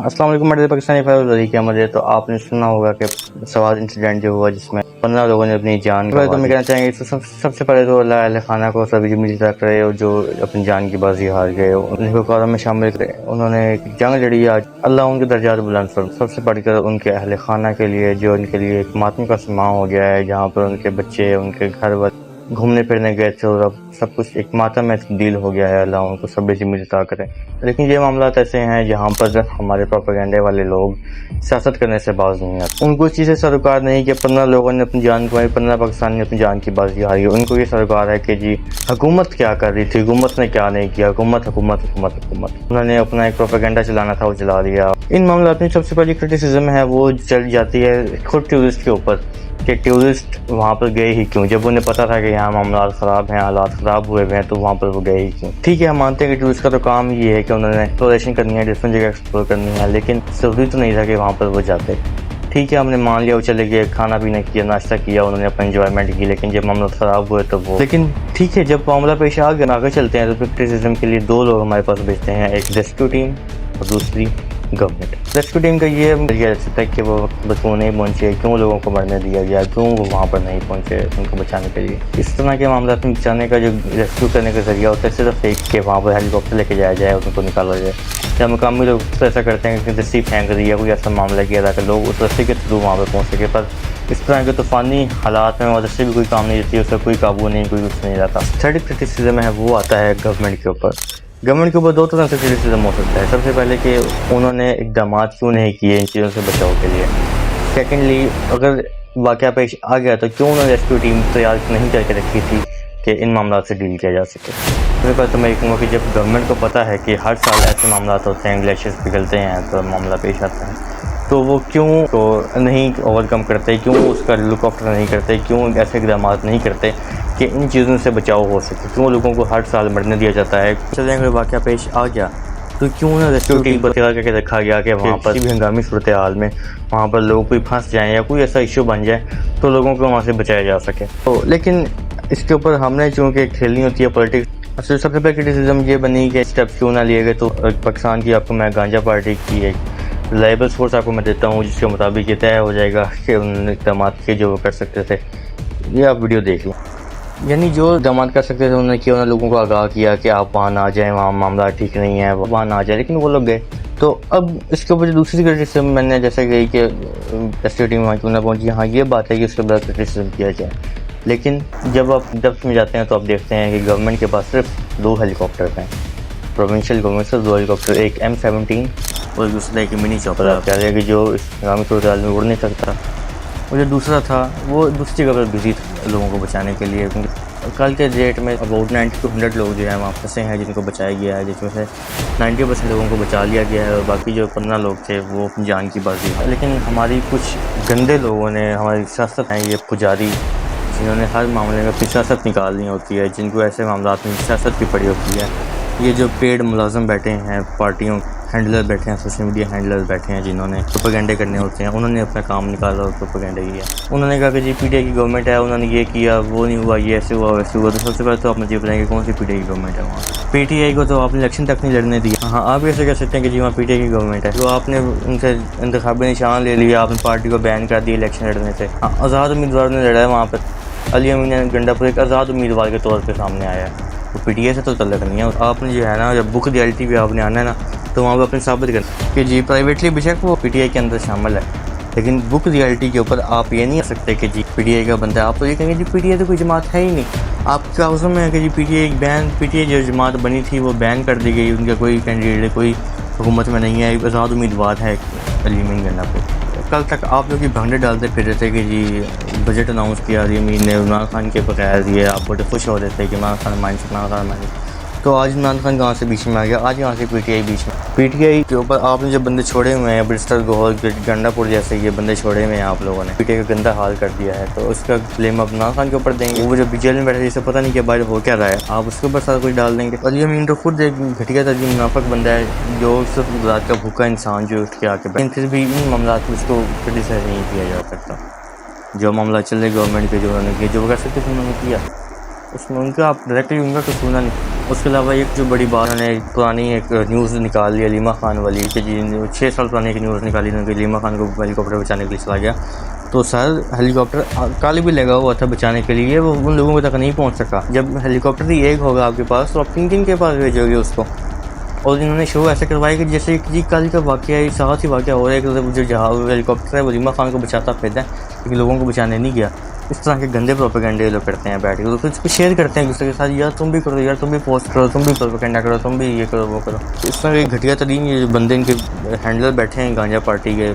अस्सलाम वालेकुम मेरे पाकिस्तानी भाई क्या मजे। तो आपने सुना होगा कि सवाल इंसिडेंट जो हुआ जिसमें 15 लोगों ने अपनी जान गंवाई। तो मैं कहना चाहेंगे तो सबसे पहले तो अल्लाह अहले खाना को सभी मिलता करे और जो अपनी जान की बाजी हार गए उन्हीं को कारम में शामिल करे। उन्होंने जंग लड़ी, आज अल्लाह उनके दर्जात बुलंद फरमाए। सबसे बढ़कर उनके अहले खाना के लिए जो उनके लिए एक मातम का समा हो गया है, जहाँ पर उनके बच्चे उनके घर वाले घूमने फिरने गए थे और अब सब कुछ एक मातम में तब्दील हो गया है। अल्लाह उनको सब ज़िम्मेदार अता करे। लेकिन ये मामला ऐसे हैं जहाँ पर हमारे प्रोपेगेंडे वाले लोग सियासत करने से बाज नहीं आते। उनको इस चीज़ से सरोकार नहीं कि 15 लोगों ने अपनी जान गंवाई, 15 पाकिस्तानी ने अपनी जान की बाजी हारी। उनको ये सरोकार है कि जी हुकूमत क्या कर रही थी, हुकूमत ने क्या नहीं किया, हुकूमत हुकूमत हुकूमत हुकूमत। उन्होंने अपना एक प्रोपेगेंडा चलाना था, वो चला दिया। इन मामला में सबसे पहली क्रिटिसिज्म है वो चल जाती है खुद टूरिस्ट के ऊपर कि टूरिस्ट वहाँ पर गए ही क्यों, जब उन्हें पता था कि यहाँ मामला ख़राब हैं, हालात ख़राब हुए हैं, तो वहाँ पर वो गए ही क्यों। ठीक है, हम मानते हैं कि टूरिस्ट का तो काम ये है कि उन्होंने एक्सप्लोरेशन करनी है, डिफरेंट जगह एक्सप्लोर करनी है, लेकिन ज़रूरी तो नहीं था कि वहाँ पर वो जाते। ठीक है, हमने मान लिया वो चले गए, खाना पीना किया, नाश्ता किया, उन्होंने अपना एंजॉयमेंट की, लेकिन जब मामला ख़राब हुए तो वो लेकिन ठीक है, जब मामला पेश आ गया आगे चलते हैं तो क्रिटिसिज्म के लिए दो लोग हमारे पास भेजते हैं, एक रेस्क्यू टीम और दूसरी गवर्नमेंट। रेस्क्यू टीम का ये किया जा सकता है कि वो क्यों नहीं पहुंचे, क्यों लोगों को मरने दिया गया, क्यों वो वहाँ पर नहीं पहुंचे उनको बचाने के लिए। इस तरह के मामला में बचाने का जो रेस्क्यू करने का जरिया होता है सिर्फ एक कि वहाँ पर हेलीकॉप्टर लेके जाया जाए और उनको निकाला जाए। या मकामी लोग तो ऐसा करते हैं कि रस्सी फेंक दी है, कोई ऐसा मामला किया ताकि लोग उस रस्सी के थ्रू वहाँ पर पहुँच सके। पर इस तरह के तूफ़ानी हालात में और रस्सी भी कोई काम नहीं देती, उसका कोई काबू नहीं, कोई कुछ नहीं रहता। थर्ड क्रिटिसिज्म है वो आता है गवर्नमेंट के ऊपर। गवर्नमेंट के ऊपर दो तरह से क्रिटिसिज्म हो सकता है। सबसे पहले कि उन्होंने इकदाम क्यों नहीं किए इन चीज़ों से बचाव के लिए। सेकेंडली, अगर वाक़या पेश आ गया तो क्यों उन्होंने रेस्क्यू टीम तैयार नहीं करके रखी थी कि इन मामला से डील किया जा सके। सबसे पहले तो मैं कहूँगा कि जब गवर्नमेंट को पता है कि हर साल ऐसे मामला होते हैं, ग्लेशियर्स पिघलते हैं तो मामला पेश आता है, तो वो क्यों तो नहीं ओवरकम करते, क्यों उसका हेलीकॉप्टर नहीं करते, क्यों ऐसे इकदाम नहीं करते कि इन चीज़ों से बचाव हो सके, क्यों लोगों को हर साल मरने दिया जाता है। चलें अगर वाक़या पेश आ गया तो क्यों ना रेस्क्यू टीम पर तैयार करके रखा गया कि वहाँ पर भी हंगामी सूरत हाल में वहाँ पर लोग कोई फंस जाएँ या कोई ऐसा इशू बन जाए तो लोगों को वहाँ से बचाया जा सके। तो लेकिन इसके ऊपर हमने चूँकि खेलनी होती है पॉलिटिक्स। सबसे पहले क्रिटिसिज्म ये बनी कि स्टेप्स क्यों ना लिए गए। तो पाकिस्तान की आपको मैं गांजा पार्टी की एक रिलायबल सोर्स आपको मैं देता हूँ जिसके मुताबिक ये तय हो जाएगा कि उन्होंने इक़दाम के जो वो कर सकते थे। ये आप वीडियो देख लें। यानी जो इक़दाम कर सकते थे उन्होंने किया, उन्होंने लोगों को आगाह किया कि आप वहाँ ना जाएँ, वहाँ मामला ठीक नहीं है, वहाँ ना जाए, लेकिन वो लोग गए। तो अब इसके ऊपर दूसरी क्रिटिसिज्म मैंने जैसे कही कि रेस्क्यू टीम वहाँ क्यों ना पहुँची, हाँ ये बात है कि उसके बाद क्रिटिसिज्म किया जाए। लेकिन जब आप डेप्थ में जाते हैं तो आप देखते हैं कि गवर्नमेंट के पास सिर्फ 2 हेलीकॉप्टर हैं, प्रोविंशियल गवर्नमेंट से 2 हेलीकॉप्टर, एक M17 और दूसरा एक मिनी चॉपर कह रहे हैं कि जो इस हंगामी सूरत हाल में उड़ नहीं सकता। और जो दूसरा था वो दूसरी जगह पर बिजी था लोगों को बचाने के लिए। कल के डेट में अबाउट 90 to 100 लोग जो हैं वहाँ फंसे हैं जिनको बचाया गया है, जिसमें से 90% लोगों को बचा लिया गया है और बाकी जो 15 लोग थे वो अपनी जान की बाजी है। लेकिन हमारी कुछ गंदे लोगों ने, हमारी सियासत हैं ये पुजारी, जिन्होंने हर मामले में अपनी सियासत निकालनी होती है, जिनको ऐसे मामला में सियासत की पड़ी होती है। ये जो पेड मुलाजम बैठे हैं, पार्टियों हैंडलर बैठे हैं, सोशल मीडिया हैंडलर बैठे हैं, जिन्होंने प्रोपेगेंडे करने होते हैं, उन्होंने अपना काम निकाला और प्रोपेगेंडे किया। उन्होंने कहा कि जी PTI की गवर्नमेंट है, उन्होंने ये किया, वो नहीं हुआ, ये ऐसे हुआ वैसे हुआ। तो सबसे पहले तो आप मुझे बताएंगे कौन सी PTI की गवर्नमेंट है वहाँ। PTI को तो आपने इलेक्शन तक नहीं लड़ने दिया। हाँ, आप ऐसे कह सकते हैं कि जी वहाँ PTI की गवर्नमेंट है, तो आपने उनसे इंतखाबी निशान ले लिया, आपने पार्टी को बैन कर दिया इलेक्शन लड़ने से। हाँ, आज़ाद उम्मीदवार ने लड़ा है वहाँ पर। अली अमीन गंडापुर एक आज़ाद उम्मीदवार के तौर पर सामने आया है, तो PTI से तो तल्लक नहीं है। आपने जो है ना, जब बुक रियलिटी पे आपने आना है ना, तो वहाँ पर अपने साबित करना कि जी प्राइवेटली बेशक वो PTI के अंदर शामिल है, लेकिन बुक रियलिटी के ऊपर आप ये नहीं कर सकते कि जी PTI का बंदा है। आप तो ये कहेंगे जी PTI तो कोई जमात है ही नहीं। आपके कागज़ों में है कि जी PTI जो जमात बनी थी वो बैन कर दी गई, उनका कोई कैंडिडेट कोई हुकूमत में नहीं है, आज़ाद उम्मीदवार है अली अमीन गंडापुर। कल तक आप लोग भंडे डालते फिर रहे थे कि जी बजट अनाउंस किया अली अमीन ने, इमरान खान के बगैर दिए, आप बड़े खुश हो रहे थे कि इमरान खान माइन। तो आज इमरान खान कहाँ से बीच में आ गया, आज यहाँ से PTI बीच में। PTI के ऊपर आपने जो बंदे छोड़े हुए हैं, ब्रिस्टर गोहर गंडापुर जैसे ये बंदे छोड़े हुए हैं आप लोगों ने, PTI का गंदा हाल कर दिया है, तो उसका क्लेम आप इमरान खान के ऊपर देंगे। वो जब जेल में बैठे जिसे पता नहीं कि बाहर हो क्या रहा है, आप उसके ऊपर सारा कुछ डाल देंगे। अली अमीन तो खुद एक घटिया तरीके मुनाफिक बंदा है, जो सिर्फ गुजरात का भूखा इंसान जो उठ के आके, लेकिन फिर भी इन मामला में उसको क्रिटिसाइज नहीं किया जा सकता। जो मामला चल रहे गवर्नमेंट के, जो उन्होंने किया, जो कर सकते थे उन्होंने किया, उसमें उनका आप डायरेक्टली उनका कुछ सुना नहीं। اس کے علاوہ ایک جو بڑی بات انہوں نے پرانی ایک نیوز نکال لی علیمہ خان والی کہ جی 6 سال پرانی ایک نیوز نکالی انہوں نے کہ علیمہ خان کو ہیلی کاپٹر بچانے کے لیے چلا گیا، تو سر ہیلی کاپٹر کال بھی لگا ہوا تھا بچانے کے لیے، وہ ان لوگوں تک نہیں پہنچ سکا۔ جب ہیلی کاپٹر ہی ایک ہوگا آپ کے پاس تو آپ کن کے پاس بھیجو گے اس کو؟ اور انہوں نے شو ایسے کروایا کہ جیسے جی کل کا واقعہ ہے، ساتھ ہی واقعہ ہو رہا ہے کہ جو جہاز ہیلی کاپٹر ہے وہ علیمہ خان کو بچاتا پھرتا ہے لیکن لوگوں کو بچانے نہیں گیا۔ اس طرح کے گندے پروپیگنڈے لوگ کرتے ہیں بیٹھ کے، تو اس کو شیئر کرتے ہیں دوسرے کے ساتھ، یار تم بھی کرو، یار تم بھی پوسٹ کرو، تم بھی پروپیگنڈا کرو، تم بھی یہ کرو وہ کرو۔ اس طرح کے گھٹیا ترین یہ جو بندے ان کے ہینڈلر بیٹھے ہیں گانجا پارٹی کے،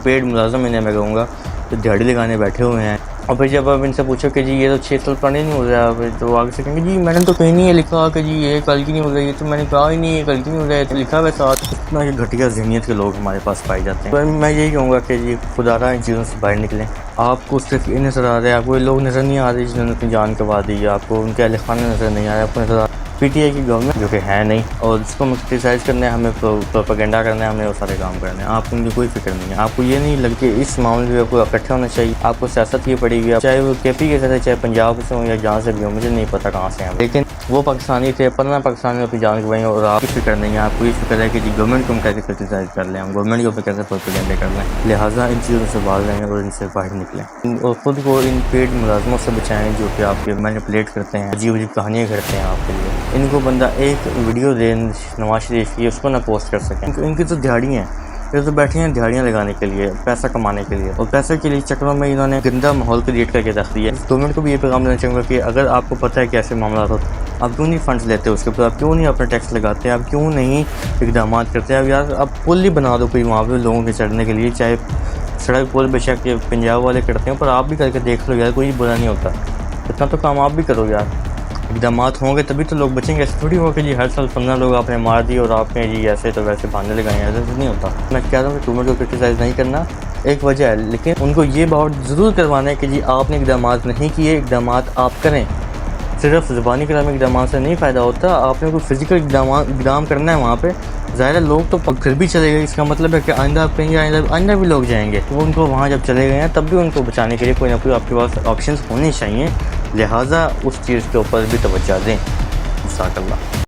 پیڈ ملازم انہیں میں کہوں گا، تو دیہڑی لگانے بیٹھے ہوئے ہیں۔ اور پھر جب آپ ان سے پوچھو کہ جی یہ تو 6 سال پرانے نہیں ہو رہا ہے، تو آگے سے کہیں گے جی میں نے تو کہیں نہیں لکھا کہ جی یہ کل کی نہیں ہو رہی ہے، تو میں نے کہا ہی نہیں یہ کل کی نہیں ہو رہا ہے، تو لکھا ہوا ساتھ۔ اتنا کہ گھٹیا ذہنیت کے لوگ ہمارے پاس پائے جاتے ہیں۔ تو میں یہی کہوں گا کہ جی خدا را ان چیزوں سے باہر نکلیں۔ آپ کو صرف یہ نظر آ رہا ہے، آپ کو یہ لوگ نظر نہیں آ رہے جنہوں نے اپنی جان گنوا دی ہے، آپ کو ان کے اہل خانہ نظر نہیں آ رہا، آپ کو نظر آ رہا پی ٹی آئی کی گورنمنٹ جو کہ ہے نہیں، اور جس کو ہمیں کرٹیسائز کرنا ہے، ہمیں پروپیگنڈا کرنا ہے، ہمیں وہ سارے کام کرنے ہیں۔ آپ کو ان کی کوئی فکر نہیں ہے، آپ کو یہ نہیں لگتی اس معاملے میں کوئی اکٹھا ہونا چاہیے، آپ کو سیاست یہ پڑے گی، چاہے وہ کے پی کے ساتھ، چاہے پنجاب سے ہوں یا جہاں سے بھی ہوں، مجھے نہیں پتا کہاں سے ہیں، لیکن وہ پاکستانی تھے، 15 پاکستانی اپنی جان گنوائی، اور آپ کی فکر نہیں ہے، آپ کو یہ فکر ہے کہ جی گورنمنٹ کو ہم کیسے کرٹیسائز کر لیں، ہم گورنمنٹ کے اوپر کیسے پروپیگنڈے کر لیں، لہٰذا ان چیزوں سے باز رہیں اور ان سے باہر نکلیں، اور خود کو ان پیڈ ملازموں سے بچائیں جو کہ آپ کے مینیپولیٹ کرتے ہیں، عجیب عجیب کہانیاں کرتے ہیں آپ کے لیے۔ ان کو بندہ ایک ویڈیو دے نواز شریف کی، اس کو نہ پوسٹ کر سکیں، ان کی تو دیہڑی ہیں، یہ تو بیٹھے ہیں دیہڑیاں لگانے کے لیے، پیسہ کمانے کے لیے، اور پیسے کے لیے چکروں میں انہوں نے گندا ماحول کریٹ کر کے رکھ دیا ہے۔ گورنمنٹ کو بھی یہ پیغام دینا چاہوں گا کہ اگر آپ کو پتہ ہے کہ ایسے معاملات ہوتے ہیں، آپ کیوں نہیں فنڈز لیتے اس کے اوپر، آپ کیوں نہیں اپنا ٹیکس لگاتے، آپ کیوں نہیں اقدامات کرتے؟ اب یار آپ پل ہی بنا دو کوئی وہاں پہ لوگوں کے چڑھنے کے لیے، چاہے سڑک پل بے شک پنجاب والے کرتے ہیں، پر آپ بھی کر کے دیکھ لو یار، کوئی برا نہیں ہوتا، اتنا تو کام آپ بھی کرو یار۔ اقدامات ہوں گے تبھی تو لوگ بچیں گے، ایسے تھوڑی ہو کہ جی ہر سال 15 لوگ آپ نے مار دیے اور آپ نے جی ایسے تو ویسے بہانے لگائے ہیں، ایسا تو نہیں ہوتا۔ میں کہہ رہا ہوں کہ گورنمنٹ کو کرٹیسائز نہیں کرنا ایک وجہ ہے، لیکن ان کو یہ بات ضرور کروانا ہے کہ جی آپ نے اقدامات نہیں کیے، اقدامات آپ کریں، صرف زبانی کلامی اقدامات سے نہیں فائدہ ہوتا، آپ نے کوئی فزیکل اقدام کرنا ہے وہاں پہ۔ ظاہر ہے لوگ تو پھر بھی چلے گئے، اس کا مطلب ہے کہ آئندہ آپ کہیں گے آئندہ بھی لوگ جائیں گے، تو ان کو وہاں جب چلے گئے ہیں تب بھی ان کو بچانے کے لیے کوئی نہ کوئی آپ کے پاس آپشنز ہونے چاہیے، لہٰذا اس چیز کے اوپر بھی توجہ دیں۔ جزاک اللہ۔